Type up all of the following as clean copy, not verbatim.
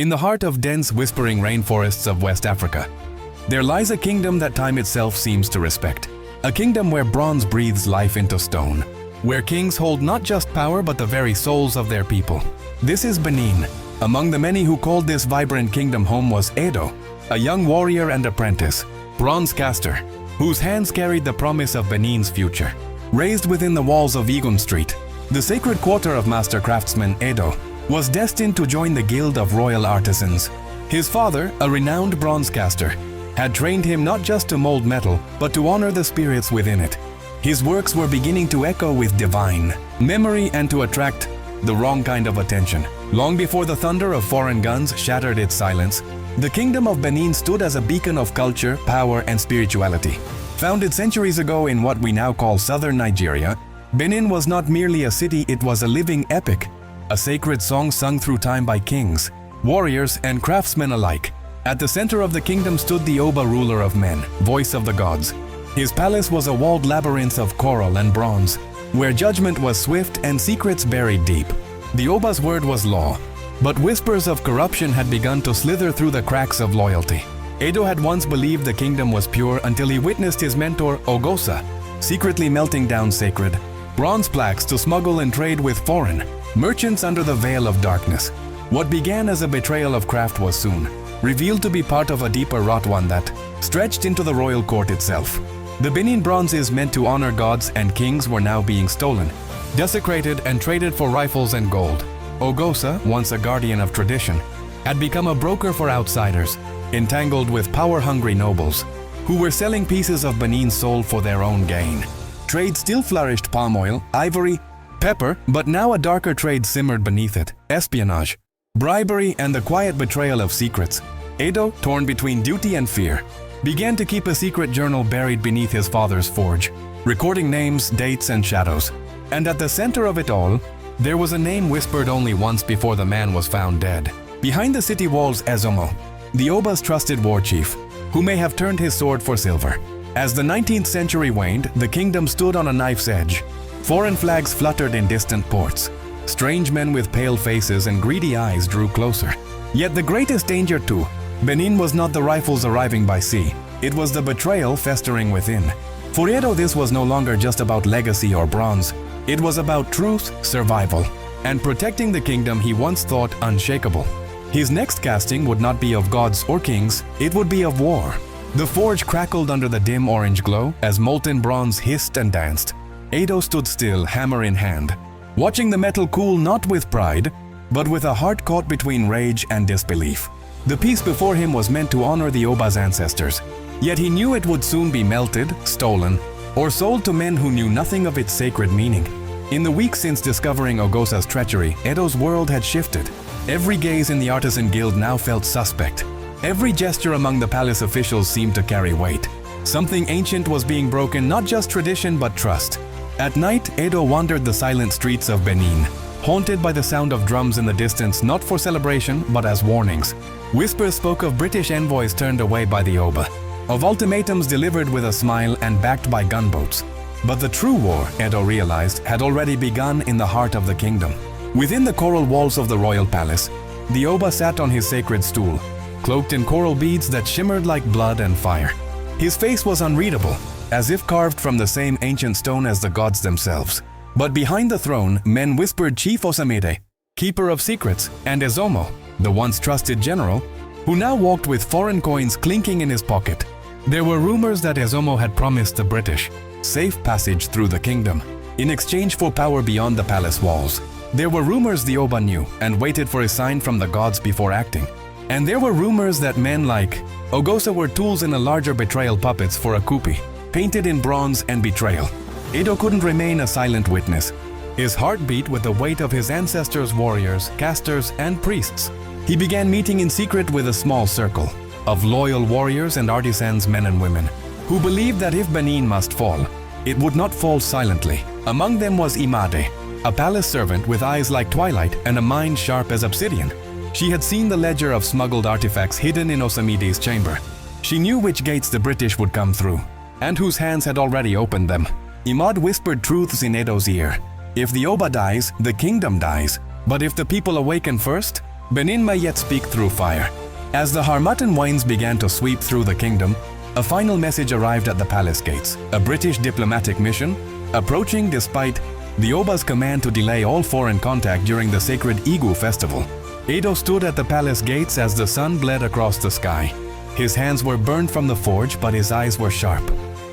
In the heart of dense, whispering rainforests of West Africa, there lies a kingdom that time itself seems to respect. A kingdom where bronze breathes life into stone, where kings hold not just power but the very souls of their people. This is Benin. Among the many who called this vibrant kingdom home was Edo, a young warrior and apprentice, bronze caster, whose hands carried the promise of Benin's future. Raised within the walls of Igun Street, the sacred quarter of master craftsman Edo was destined to join the guild of royal artisans. His father, a renowned bronze caster, had trained him not just to mold metal, but to honor the spirits within it. His works were beginning to echo with divine memory and to attract the wrong kind of attention. Long before the thunder of foreign guns shattered its silence, the Kingdom of Benin stood as a beacon of culture, power, and spirituality. Founded centuries ago in what we now call southern Nigeria, Benin was not merely a city, it was a living epic, a sacred song sung through time by kings, warriors, and craftsmen alike. At the center of the kingdom stood the Oba, ruler of men, voice of the gods. His palace was a walled labyrinth of coral and bronze, where judgment was swift and secrets buried deep. The Oba's word was law, but whispers of corruption had begun to slither through the cracks of loyalty. Edo had once believed the kingdom was pure until he witnessed his mentor, Ogosa, secretly melting down sacred bronze plaques to smuggle and trade with foreign merchants under the veil of darkness. What began as a betrayal of craft was soon revealed to be part of a deeper rot, one that stretched into the royal court itself. The Benin Bronzes meant to honor gods and kings were now being stolen, desecrated, and traded for rifles and gold. Ogosa, once a guardian of tradition, had become a broker for outsiders, entangled with power-hungry nobles, who were selling pieces of Benin's soul for their own gain. Trade still flourished: palm oil, ivory, pepper, but now a darker trade simmered beneath it: espionage, bribery, and the quiet betrayal of secrets. Edo, torn between duty and fear, began to keep a secret journal buried beneath his father's forge, recording names, dates, and shadows. And at the center of it all, there was a name whispered only once before the man was found dead. Behind the city walls, Ezomo, the Oba's trusted war chief, who may have turned his sword for silver. As the 19th century waned, the kingdom stood on a knife's edge. Foreign flags fluttered in distant ports. Strange men with pale faces and greedy eyes drew closer. Yet the greatest danger to Benin was not the rifles arriving by sea. It was the betrayal festering within. For Edo, this was no longer just about legacy or bronze. It was about truth, survival, and protecting the kingdom he once thought unshakable. His next casting would not be of gods or kings, it would be of war. The forge crackled under the dim orange glow as molten bronze hissed and danced. Edo stood still, hammer in hand, watching the metal cool not with pride, but with a heart caught between rage and disbelief. The piece before him was meant to honor the Oba's ancestors, yet he knew it would soon be melted, stolen, or sold to men who knew nothing of its sacred meaning. In the weeks since discovering Ogosa's treachery, Edo's world had shifted. Every gaze in the artisan guild now felt suspect. Every gesture among the palace officials seemed to carry weight. Something ancient was being broken, not just tradition but trust. At night, Edo wandered the silent streets of Benin, haunted by the sound of drums in the distance, not for celebration but as warnings. Whispers spoke of British envoys turned away by the Oba, of ultimatums delivered with a smile and backed by gunboats. But the true war, Edo realized, had already begun in the heart of the kingdom. Within the coral walls of the royal palace, the Oba sat on his sacred stool, cloaked in coral beads that shimmered like blood and fire. His face was unreadable, as if carved from the same ancient stone as the gods themselves. But behind the throne, men whispered Chief Osamide, keeper of secrets, and Ezomo, the once trusted general, who now walked with foreign coins clinking in his pocket. There were rumors that Ezomo had promised the British safe passage through the kingdom in exchange for power beyond the palace walls. There were rumors the Oba knew and waited for a sign from the gods before acting. And there were rumors that men like Ogosa were tools in a larger betrayal, puppets for a coup, painted in bronze and betrayal. Edo couldn't remain a silent witness. His heart beat with the weight of his ancestors' warriors, casters, and priests. He began meeting in secret with a small circle of loyal warriors and artisans, men and women, who believed that if Benin must fall, it would not fall silently. Among them was Imade, a palace servant with eyes like twilight and a mind sharp as obsidian. She had seen the ledger of smuggled artifacts hidden in Osamide's chamber. She knew which gates the British would come through, and whose hands had already opened them. Imad whispered truths in Edo's ear. If the Oba dies, the kingdom dies. But if the people awaken first, Benin may yet speak through fire. As the Harmattan winds began to sweep through the kingdom, a final message arrived at the palace gates. A British diplomatic mission, approaching despite the Oba's command to delay all foreign contact during the sacred Igu festival. Edo stood at the palace gates as the sun bled across the sky. His hands were burned from the forge, but his eyes were sharp.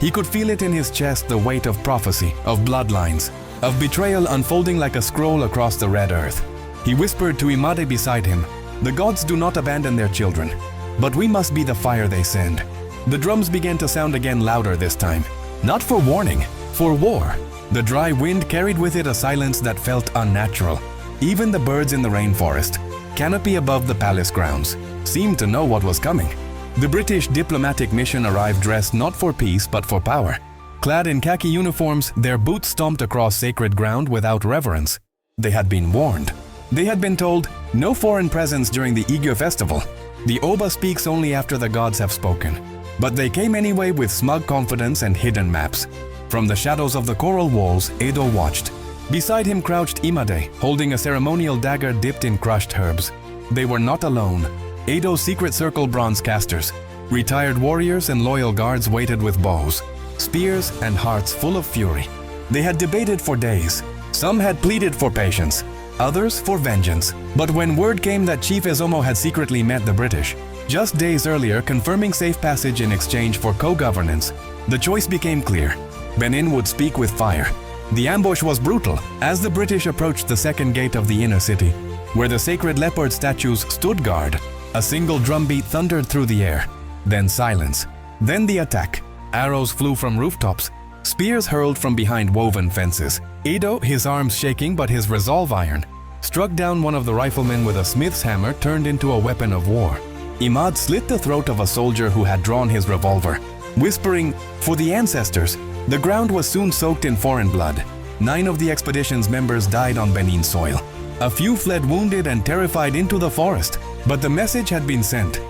He could feel it in his chest, the weight of prophecy, of bloodlines, of betrayal unfolding like a scroll across the red earth. He whispered to Imade beside him, "The gods do not abandon their children, but we must be the fire they send." The drums began to sound again, louder this time. Not for warning, for war. The dry wind carried with it a silence that felt unnatural. Even the birds in the rainforest, canopy above the palace grounds, seemed to know what was coming. The British diplomatic mission arrived dressed not for peace but for power. Clad in khaki uniforms, their boots stomped across sacred ground without reverence. They had been warned. They had been told, no foreign presence during the Igu festival. The Oba speaks only after the gods have spoken. But they came anyway with smug confidence and hidden maps. From the shadows of the coral walls, Edo watched. Beside him crouched Imade, holding a ceremonial dagger dipped in crushed herbs. They were not alone. Edo's secret circle bronze casters, retired warriors and loyal guards waited with bows, spears and hearts full of fury. They had debated for days. Some had pleaded for patience, others for vengeance. But when word came that Chief Ezomo had secretly met the British, just days earlier confirming safe passage in exchange for co-governance, the choice became clear. Benin would speak with fire. The ambush was brutal as the British approached the second gate of the inner city, where the sacred leopard statues stood guard. A single drumbeat thundered through the air, then silence, then the attack. Arrows flew from rooftops, spears hurled from behind woven fences. Edo, his arms shaking but his resolve iron, struck down one of the riflemen with a smith's hammer turned into a weapon of war. Imad slit the throat of a soldier who had drawn his revolver, whispering, "For the ancestors." The ground was soon soaked in foreign blood. 9 of the expedition's members died on Benin soil. A few fled wounded and terrified into the forest, but the message had been sent.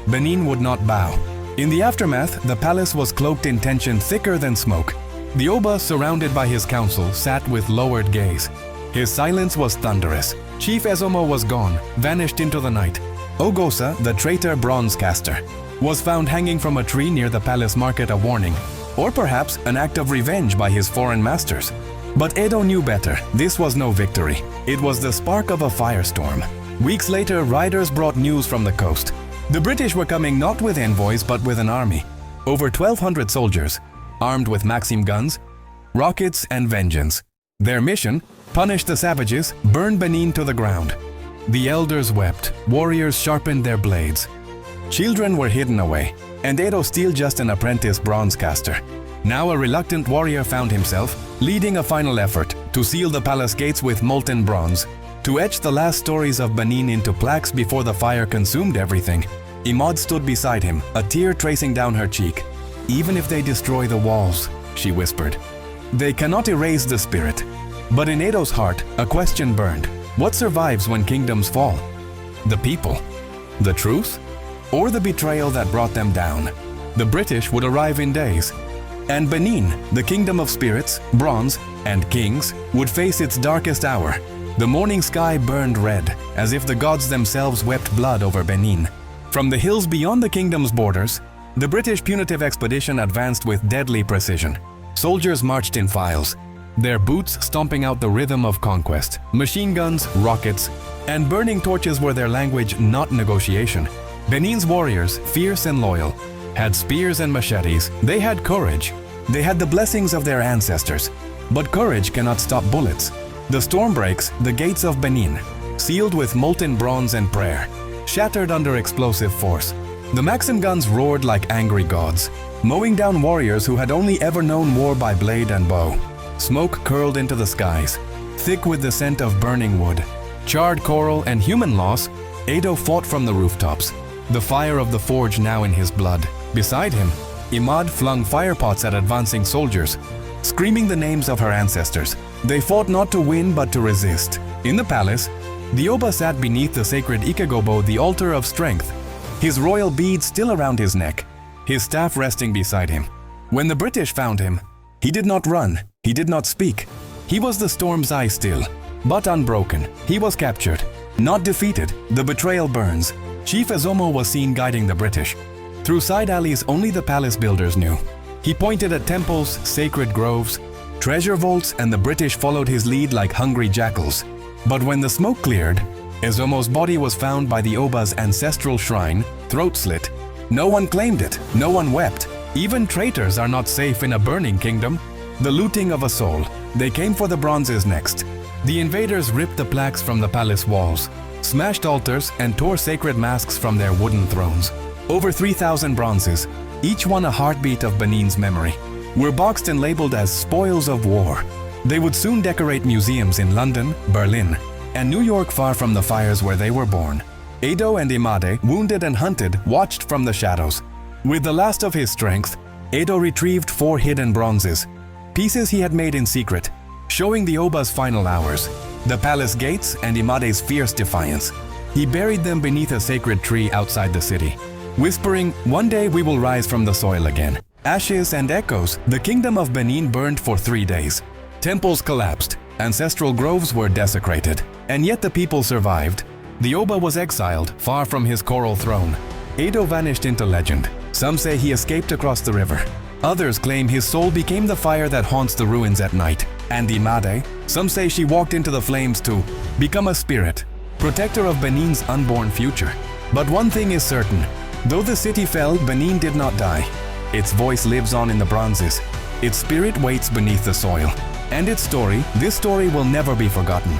Benin would not bow. In the aftermath, the palace was cloaked in tension thicker than smoke. The Oba, surrounded by his council, sat with lowered gaze. His silence was thunderous. Chief Ezomo was gone, vanished into the night. Ogosa, the traitor bronze caster, was found hanging from a tree near the palace market, a warning, or perhaps an act of revenge by his foreign masters. But Edo knew better. This was no victory. It was the spark of a firestorm. Weeks later, riders brought news from the coast. The British were coming not with envoys but with an army. Over 1,200 soldiers, armed with Maxim guns, rockets and vengeance. Their mission? Punish the savages, burn Benin to the ground. The elders wept, warriors sharpened their blades. Children were hidden away, and Edo still just an apprentice bronze caster. Now a reluctant warrior found himself leading a final effort to seal the palace gates with molten bronze, to etch the last stories of Benin into plaques before the fire consumed everything. Imad stood beside him, a tear tracing down her cheek. "Even if they destroy the walls," she whispered, "they cannot erase the spirit." But in Edo's heart, a question burned. What survives when kingdoms fall? The people? The truth? Or the betrayal that brought them down? The British would arrive in days, and Benin, the kingdom of spirits, bronze, and kings, would face its darkest hour. The morning sky burned red, as if the gods themselves wept blood over Benin. From the hills beyond the kingdom's borders, the British Punitive Expedition advanced with deadly precision. Soldiers marched in files, their boots stomping out the rhythm of conquest. Machine guns, rockets, and burning torches were their language, not negotiation. Benin's warriors, fierce and loyal, had spears and machetes. They had courage. They had the blessings of their ancestors. But courage cannot stop bullets. The storm breaks, the gates of Benin, sealed with molten bronze and prayer, shattered under explosive force. The Maxim guns roared like angry gods, mowing down warriors who had only ever known war by blade and bow. Smoke curled into the skies, thick with the scent of burning wood. Charred coral and human loss, Edo fought from the rooftops, the fire of the forge now in his blood. Beside him, Imad flung firepots at advancing soldiers, screaming the names of her ancestors. They fought not to win but to resist. In the palace, the Oba sat beneath the sacred Ikegobo, the altar of strength, his royal beads still around his neck, his staff resting beside him. When the British found him, he did not run, he did not speak. He was the storm's eye still, but unbroken. He was captured. Not defeated, the betrayal burns. Chief Ezomo was seen guiding the British. Through side alleys only the palace builders knew. He pointed at temples, sacred groves, treasure vaults, and the British followed his lead like hungry jackals. But when the smoke cleared, Ezomo's body was found by the Oba's ancestral shrine, throat slit. No one claimed it, no one wept. Even traitors are not safe in a burning kingdom. The looting of a soul. They came for the bronzes next. The invaders ripped the plaques from the palace walls, smashed altars, and tore sacred masks from their wooden thrones. Over 3,000 bronzes, each one a heartbeat of Benin's memory, were boxed and labeled as spoils of war. They would soon decorate museums in London, Berlin, and New York, far from the fires where they were born. Edo and Imade, wounded and hunted, watched from the shadows. With the last of his strength, Edo retrieved 4 hidden bronzes, pieces he had made in secret, showing the Oba's final hours, the palace gates and Imade's fierce defiance. He buried them beneath a sacred tree outside the city, whispering, "One day we will rise from the soil again." Ashes and echoes, the Kingdom of Benin burned for 3 days. Temples collapsed, ancestral groves were desecrated, and yet the people survived. The Oba was exiled, far from his coral throne. Edo vanished into legend. Some say he escaped across the river. Others claim his soul became the fire that haunts the ruins at night. And Imade, some say she walked into the flames to become a spirit, protector of Benin's unborn future. But one thing is certain, though the city fell, Benin did not die. Its voice lives on in the bronzes. Its spirit waits beneath the soil. And its story, this story will never be forgotten.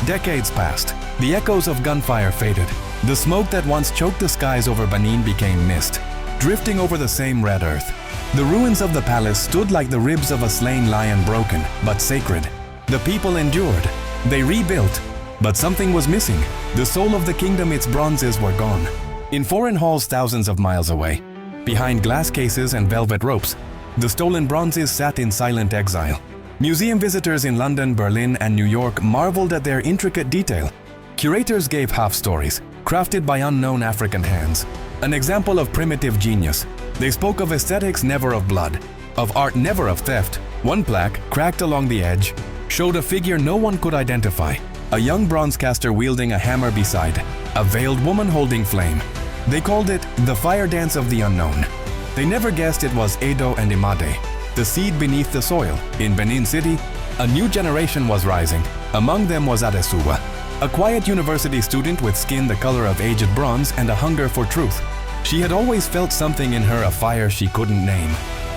Decades passed. The echoes of gunfire faded. The smoke that once choked the skies over Benin became mist, drifting over the same red earth. The ruins of the palace stood like the ribs of a slain lion, broken, but sacred. The people endured. They rebuilt. But something was missing. The soul of the kingdom, its bronzes were gone. In foreign halls thousands of miles away, behind glass cases and velvet ropes, the stolen bronzes sat in silent exile. Museum visitors in London, Berlin, and New York marveled at their intricate detail. Curators gave half-stories, crafted by unknown African hands. An example of primitive genius. They spoke of aesthetics, never of blood. Of art, never of theft. One plaque, cracked along the edge, showed a figure no one could identify. A young bronze caster wielding a hammer beside a veiled woman holding flame. They called it the fire dance of the unknown. They never guessed it was Edo and Imade, the seed beneath the soil. In Benin City, a new generation was rising. Among them was Adesuwa, a quiet university student with skin the color of aged bronze and a hunger for truth. She had always felt something in her, a fire she couldn't name.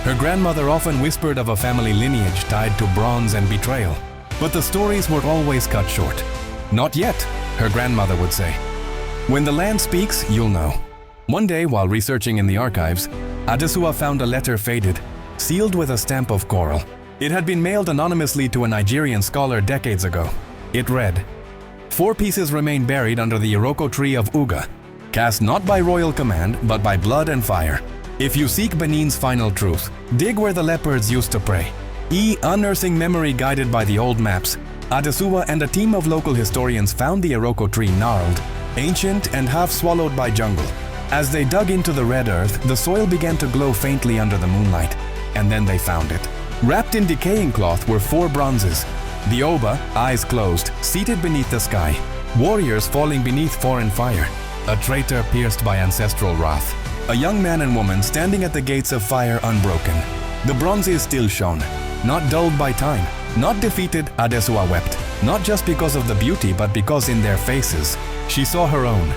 Her grandmother often whispered of a family lineage tied to bronze and betrayal. But the stories were always cut short. "Not yet," her grandmother would say. "When the land speaks, you'll know." One day, while researching in the archives, Adesuwa found a letter faded, sealed with a stamp of coral. It had been mailed anonymously to a Nigerian scholar decades ago. It read, "4 pieces remain buried under the Iroko tree of Uga, cast not by royal command, but by blood and fire. If you seek Benin's final truth, dig where the leopards used to prey." Unearthing memory guided by the old maps, Adesuwa and a team of local historians found the Iroko tree gnarled, ancient, and half swallowed by jungle. As they dug into the red earth, the soil began to glow faintly under the moonlight. And then they found it. Wrapped in decaying cloth were 4 bronzes. The Oba, eyes closed, seated beneath the sky. Warriors falling beneath foreign fire. A traitor pierced by ancestral wrath. A young man and woman standing at the gates of fire, unbroken. The bronzes still shone, not dulled by time. Not defeated, Adesuwa wept. Not just because of the beauty, but because in their faces, she saw her own.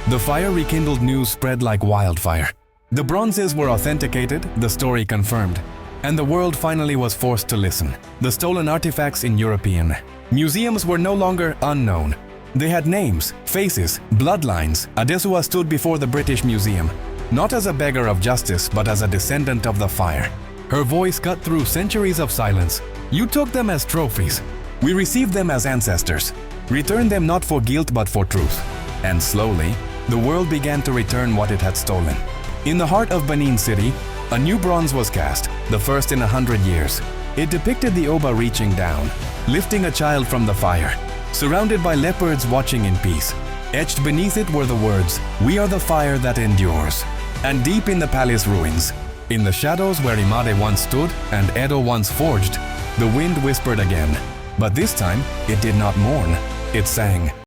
The fire rekindled, news spread like wildfire. The bronzes were authenticated, the story confirmed. And the world finally was forced to listen. The stolen artifacts in European museums were no longer unknown. They had names, faces, bloodlines. Adesuwa stood before the British Museum, not as a beggar of justice, but as a descendant of the fire. Her voice cut through centuries of silence. "You took them as trophies. We received them as ancestors. Return them not for guilt, but for truth." And slowly, the world began to return what it had stolen. In the heart of Benin City, a new bronze was cast, the first in 100 years. It depicted the Oba reaching down, lifting a child from the fire, surrounded by leopards watching in peace. Etched beneath it were the words, "We are the fire that endures." And deep in the palace ruins, in the shadows where Imade once stood and Edo once forged, the wind whispered again. But this time, it did not mourn, it sang.